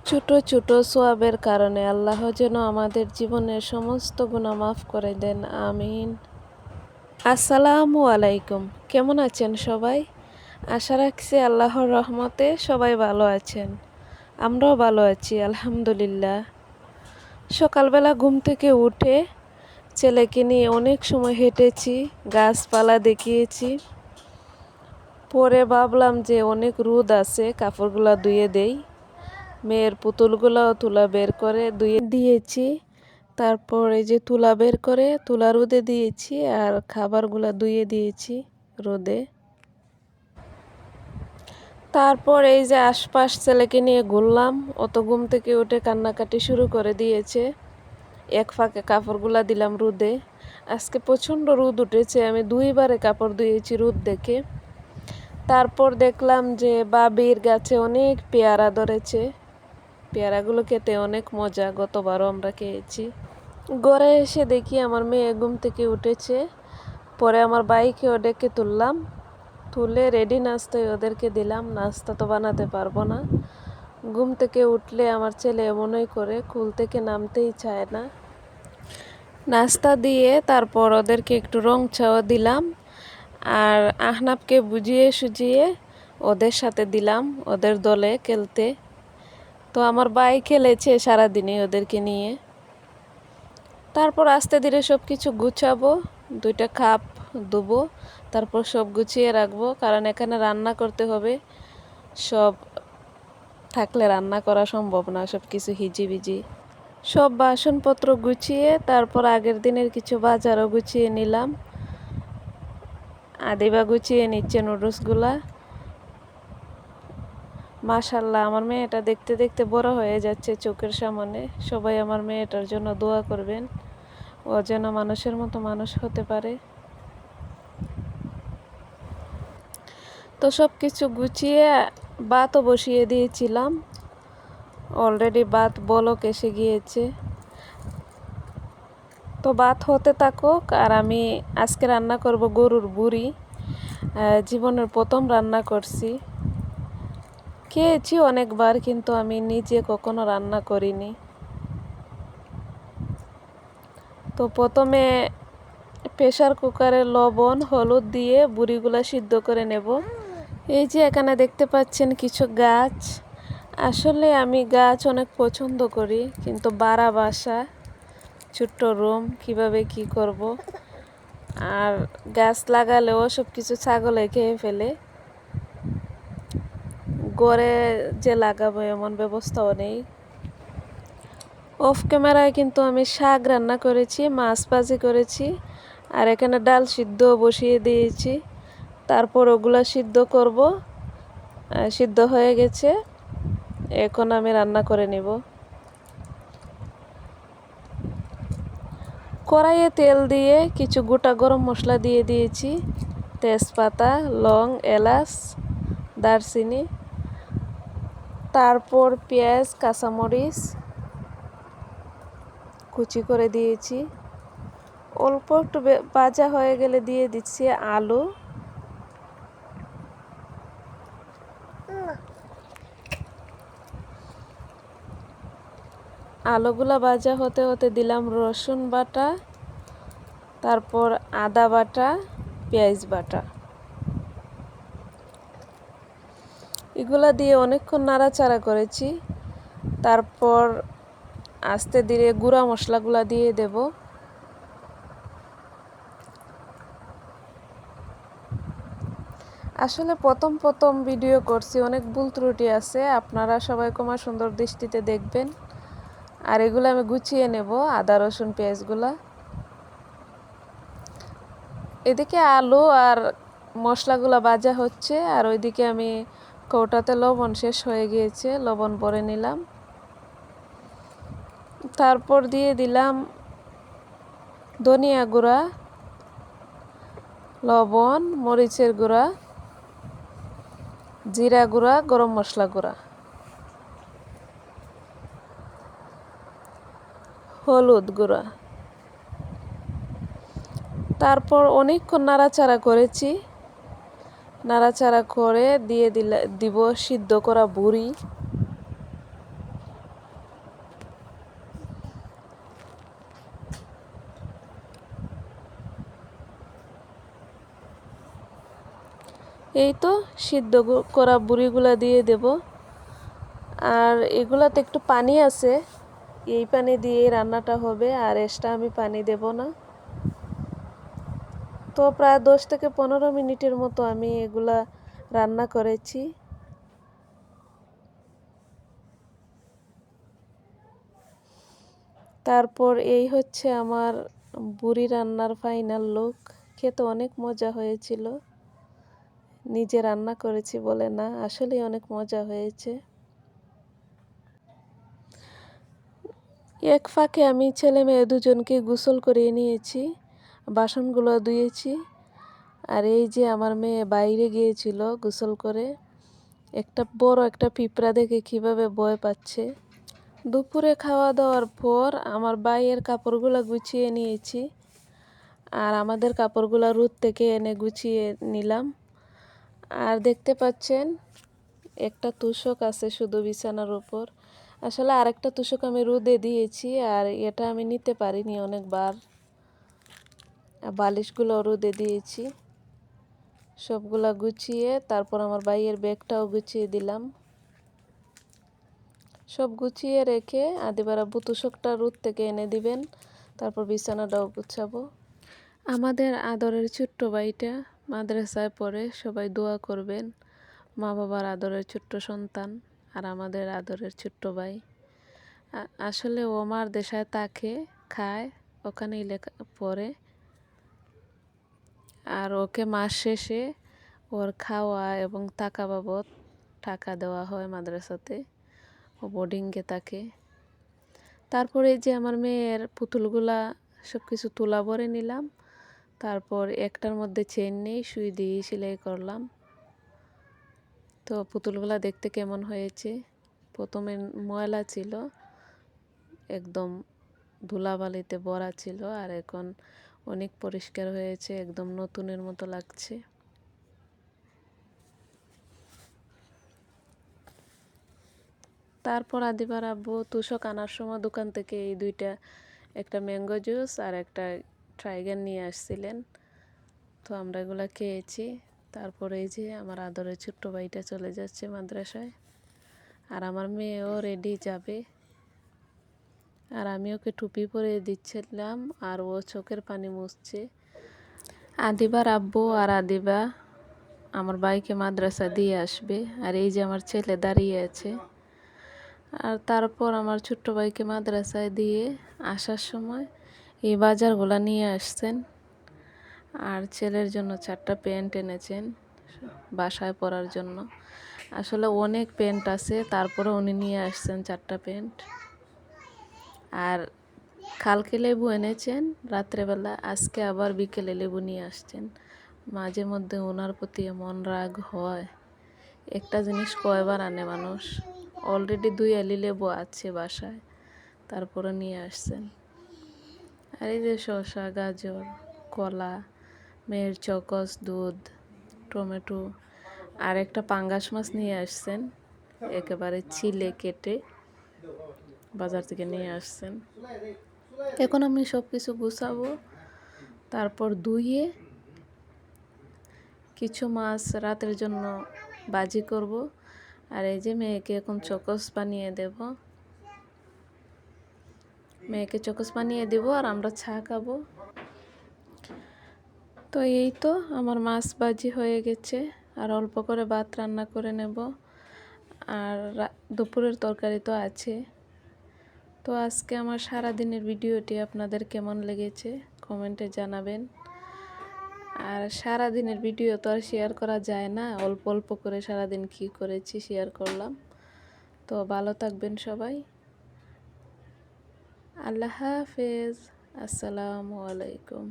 ছোট ছোট সওয়াবের কারণে আল্লাহ যেন আমাদের জীবনের সমস্ত গুনাহ মাফ করে দেন, আমিন। আসসালামু আলাইকুম। কেমন আছেন সবাই? আশা রাখছি আল্লাহর রহমতে সবাই ভালো আছেন। আমরাও ভালো আছি, আলহামদুলিল্লাহ। সকালবেলা ঘুম থেকে উঠে ছেলেকে নিয়ে অনেক সময় হেঁটেছি, গাছপালা দেখিয়েছি। পরে ভাবলাম যে অনেক রোদ আছে, কাপড়গুলা ধুয়ে দেই। মেয়ের পুতুলগুলাও তুলা বের করে ধুয়ে দিয়েছি। তারপর এই যে তুলা বের করে তুলা রোদে দিয়েছি, আর খাবারগুলা ধুয়ে দিয়েছি রোদে। তারপর এই যে আশপাশ ছেলেকে নিয়ে ঘুরলাম, অত ঘুম থেকে উঠে কান্নাকাটি শুরু করে দিয়েছে। এক ফাঁকে কাপড়গুলা দিলাম রোদে। আজকে প্রচণ্ড রোদ উঠেছে, আমি 2বারে কাপড় ধুয়েছি রোদ দেখে। তারপর দেখলাম যে বাবির গাছে অনেক পেয়ারা ধরেছে। পেয়ারাগুলো খেতে অনেক মজা, গতবারও আমরা খেয়েছি। ঘরে এসে দেখি আমার মেয়ে ঘুম থেকে উঠেছে। পরে আমার ভাইকেও ডেকে তুললাম, তুলে রেডি নাস্তায় ওদেরকে দিলাম। নাস্তা তো বানাতে পারবো না, ঘুম থেকে উঠলে আমার ছেলে এমনই করে, কুল থেকে নামতেই চায় না। নাস্তা দিয়ে তারপর ওদেরকে একটু রং চাও দিলাম, আর আহনাবকে বুঝিয়ে সুজিয়ে ওদের সাথে দিলাম ওদের দলে খেলতে। তো আমার ভাই খেলেছে সারাদিনই ওদেরকে নিয়ে। তারপর আস্তে ধীরে সব কিছু গুছাবো, 2টা কাপ ধুবো, তারপর সব গুছিয়ে রাখবো, কারণ এখানে রান্না করতে হবে। সব থাকলে রান্না করা সম্ভব না, সব কিছু হিজিবিজি। সব বাসনপত্র গুছিয়ে তারপর আগের দিনের কিছু বাজারও গুছিয়ে নিলাম। আদিবা গুছিয়ে নিচ্ছে নুডলসগুলা। মাশাল্লাহ, আমার মেয়েটা দেখতে দেখতে বড় হয়ে যাচ্ছে চোখের সামনে। সবাই আমার মেয়েটার জন্য দোয়া করবেন, ও যেন মানুষের মতো মানুষ হতে পারে। তো সব কিছু গুছিয়ে ভাতও বসিয়ে দিয়েছিলাম। অলরেডি ভাত বলক এসে গিয়েছে। তো ভাত হতে থাকুক, আর আমি আজকে রান্না করব গরুর বুড়ি। জীবনের প্রথম রান্না করছি, খেয়েছি অনেকবার, কিন্তু আমি নিজে কখনো রান্না করিনি। তো প্রথমে প্রেসার কুকারে লবণ হলুদ দিয়ে বুড়িগুলা সিদ্ধ করে নেব। এই যে এখানে দেখতে পাচ্ছেন কিছু গাছ। আসলে আমি গাছ অনেক পছন্দ করি, কিন্তু বাড়া বাসা, ছোট্ট রুম, কিভাবে কি করব। আর গাছ লাগালেও সব কিছু ছাগলে খেয়ে ফেলে। গড়ে যে লাগাবো এমন ব্যবস্থাও নেই। অফ ক্যামেরায় কিন্তু আমি শাক রান্না করেছি, মাছ ভাজি করেছি, আর এখানে ডাল সিদ্ধ বসিয়ে দিয়েছি। তারপর ওগুলা সিদ্ধ করব। সিদ্ধ হয়ে গেছে, এখন আমি রান্না করে নিব। কড়াইয়ে তেল দিয়ে কিছু গোটা গরম মশলা দিয়ে দিয়েছি, তেজপাতা, লং, এলাচ, দারচিনি। তারপর পেঁয়াজ, কাঁচামরিচ কুচি করে দিয়েছি। অল্প একটু ভাজা হয়ে গেলে দিয়ে দিচ্ছি আলু। আলুগুলা ভাজা হতে হতে দিলাম রসুন বাটা, তারপর আদা বাটা, পেঁয়াজ বাটা। এগুলা দিয়ে অনেকক্ষণ নাড়াচাড়া করেছি। তারপর আস্তে ধীরে গুঁড়া মশলাগুলা দিয়ে দেব। আসলে প্রথম প্রথম ভিডিও করছি, অনেক ভুল ত্রুটি আছে, আপনারা সবাই ক্ষমা সুন্দর দৃষ্টিতে দেখবেন। আর এগুলো আমি গুছিয়ে নেব, আদা রসুন পেঁয়াজগুলা। এদিকে আলু আর মশলাগুলা ভাজা হচ্ছে, আর ওইদিকে আমি কৌটাতে লবণ শেষ হয়ে গিয়েছে, লবণ ভরে নিলাম। তারপর দিয়ে দিলাম ধনিয়া গুঁড়া, লবণ, মরিচের গুঁড়া, জিরা গুঁড়া, গরম মশলা গুঁড়া, হলুদ গুঁড়া। তারপর অনেকক্ষণ নাড়াচাড়া করেছি। নাড়াচাড়া করে দিয়ে দিব সিদ্ধ করা বুড়ি। এই তো সিদ্ধ করা বুড়িগুলা দিয়ে দেব। আর এগুলাতে একটু পানি আছে, এই পানি দিয়ে রান্নাটা হবে, আর এক্সট্রা আমি পানি দেব না। তো প্রায় 10 থেকে 15 মিনিটের মতো আমি এগুলা রান্না করেছি। তারপর এই হচ্ছে আমার বুড়ি রান্নার ফাইনাল লুক। খেতে অনেক মজা হয়েছিল। নিজে রান্না করেছি বলে না, আসলেই অনেক মজা হয়েছে। এক ফাঁকে আমি ছেলে মেয়ে দুজনকে গোসল করিয়ে নিয়েছি, বাসনগুলো ধুয়েছি। আর এই যে আমার মেয়ে বাইরে গিয়েছিল গোসল করে, একটা বড় একটা পিঁপড়া দেখে কিভাবে ভয় পাচ্ছে। দুপুরে খাওয়া দাওয়ার পর আমার ভাইয়ের কাপড়গুলো গুছিয়ে নিয়েছি, আর আমাদের কাপড়গুলো রোদ থেকে এনে গুছিয়ে নিলাম। আর দেখতে পাচ্ছেন একটা তোশক আছে শুধু বিছানার উপর। আসলে আরেকটা তোশক আমি রোদে দিয়েছি, আর এটা আমি নিতে পারিনি অনেকবার। বালিশগুলো রোদে দিয়েছি, সবগুলা গুছিয়ে তারপর আমার ভাইয়ের ব্যাগটাও গুছিয়ে দিলাম। সব গুছিয়ে রেখে আদিবার আব্বু তোশকটা রোদ থেকে এনে দিবেন, তারপর বিছানাটাও গুছাবো। আমাদের আদরের ছোট্ট ভাইটা মাদ্রাসায় পড়ে, সবাই দোয়া করবেন। মা বাবার আদরের ছোট্ট সন্তান, আর আমাদের আদরের ছোট্ট ভাই। আসলে ও আমার দেশায় থাকে, খায়, ওখানেই লেখা পড়ে। আর ওকে মাস শেষে ওর খাওয়া এবং টাকা বাবদ টাকা দেওয়া হয় মাদ্রাসাতে, ও বোর্ডিংয়ে থাকে। তারপরে যে আমার মেয়ের পুতুলগুলা সব কিছু তুলা ভরে নিলাম, তারপর একটার মধ্যে চেন নেই, সুই দিয়ে সেলাই করলাম। তো পুতুলগুলা দেখতে কেমন হয়েছে? প্রথমে ময়লা ছিল, একদম ধুলাবালিতে ভরা ছিল, আর এখন অনেক পরিষ্কার হয়েছে, একদম নতুনের মতো লাগছে। তারপর আদিবার আব্বু তোশক আনার সময় দোকান থেকে এই দুইটা, একটা ম্যাঙ্গো জুস আর একটা ট্রাইগান নিয়ে আসছিলেন। তো আমরা এগুলা খেয়েছি। তারপরে এই যে আমার আদরের ছোট্ট ভাইটা চলে যাচ্ছে মাদ্রাসায়, আর আমার মেয়েও রেডি যাবে। আর আমি ওকে টুপি পরে দিচ্ছিলাম, আর ও চোখের পানি মুছছে। আদিবার আব্বু আর আদিবা আমার ভাইকে মাদ্রাসা দিয়ে আসবে, আর এই যে আমার ছেলে দাঁড়িয়ে আছে। আর তারপর আমার ছোট্ট ভাইকে মাদ্রাসায় দিয়ে আসার সময় এই বাজারগুলো নিয়ে আসছেন। আর ছেলের জন্য 4টা প্যান্ট এনেছেন বাসায় পরার জন্য। আসলে অনেক প্যান্ট আছে, তারপরে উনি নিয়ে আসছেন 4টা প্যান্ট। আর কালকে লেবু এনেছেন রাত্রেবেলা, আজকে আবার বিকেলে লেবু নিয়ে আসছেন। মাঝে মধ্যে ওনার প্রতি এমন রাগ হয়, একটা জিনিস কয়বার আনে মানুষ। অলরেডি 2 আলি লেবু আছে বাসায়, তারপরে নিয়ে আসছেন। আর এই যে শসা, গাজর, কলা, মেয়ের চকস, দুধ, টমেটো, আর একটা পাঙ্গাস মাছ নিয়ে আসছেন, একেবারে ছিলে কেটে বাজার থেকে নিয়ে আসছেন। এখন আমি সব কিছু গুছাবো, তারপর ধুয়ে কিছু মাছ রাতের জন্য ভাজি করব। আর এই যে মেয়েকে এখন চকস বানিয়ে দেব, মেয়েকে চকস বানিয়ে দেব, আর আমরা চা খাবো। তো এই তো আমার মাছ ভাজি হয়ে গেছে, আর অল্প করে ভাত রান্না করে নেব, আর দুপুরের তরকারি তো আছে। তো আজকে আমার সারাদিনের ভিডিওটি আপনাদের কেমন লেগেছে কমেন্টে জানাবেন। আর সারাদিনের ভিডিও তো আর শেয়ার করা যায় না, অল্প অল্প করে সারাদিন কী করেছি শেয়ার করলাম। তো ভালো থাকবেন সবাই, আল্লাহ হাফেজ, আসসালামু আলাইকুম।